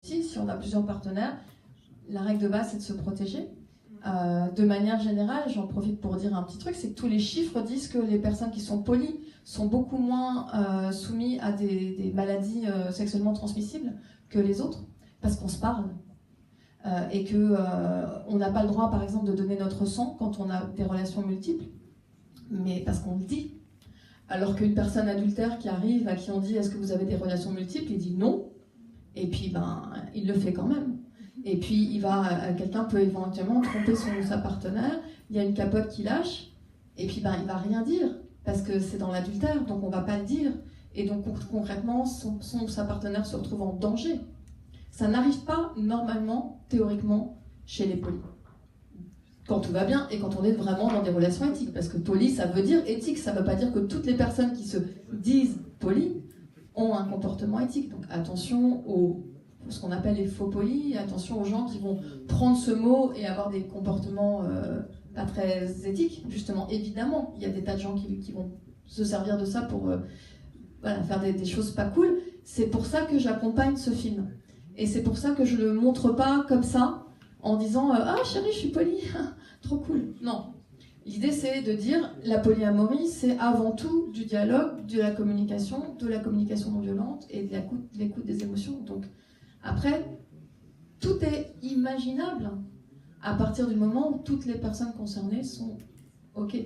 Si on a plusieurs partenaires, la règle de base, c'est de se protéger. De manière générale, j'en profite pour dire un petit truc, c'est que tous les chiffres disent que les personnes qui sont polies sont beaucoup moins soumises à des maladies sexuellement transmissibles que les autres, parce qu'on se parle. Et qu'on n'a pas le droit, par exemple, de donner notre sang quand on a des relations multiples, mais parce qu'on le dit. Alors qu'une personne adultère qui arrive, à qui on dit « Est-ce que vous avez des relations multiples ?» il dit « Non ». Et puis, il le fait quand même. Et puis, quelqu'un peut éventuellement tromper sa partenaire, il y a une capote qui lâche, et puis il va rien dire, parce que c'est dans l'adultère, donc on va pas le dire. Et donc concrètement, sa partenaire se retrouve en danger. Ça n'arrive pas normalement, théoriquement, chez les polis. Quand tout va bien et quand on est vraiment dans des relations éthiques. Parce que poli, ça veut dire éthique, ça ne veut pas dire que toutes les personnes qui se disent polies ont un comportement éthique. Donc attention ce qu'on appelle les faux polis, attention aux gens qui vont prendre ce mot et avoir des comportements pas très éthiques. Justement, évidemment, il y a des tas de gens qui vont se servir de ça pour faire des choses pas cool. C'est pour ça que j'accompagne ce film. Et c'est pour ça que je ne le montre pas comme ça, en disant « Ah chérie, je suis polie, trop cool ». Non. L'idée, c'est de dire la polyamorie, c'est avant tout du dialogue, de la communication non violente et de l'écoute des émotions. Donc, après, tout est imaginable à partir du moment où toutes les personnes concernées sont OK.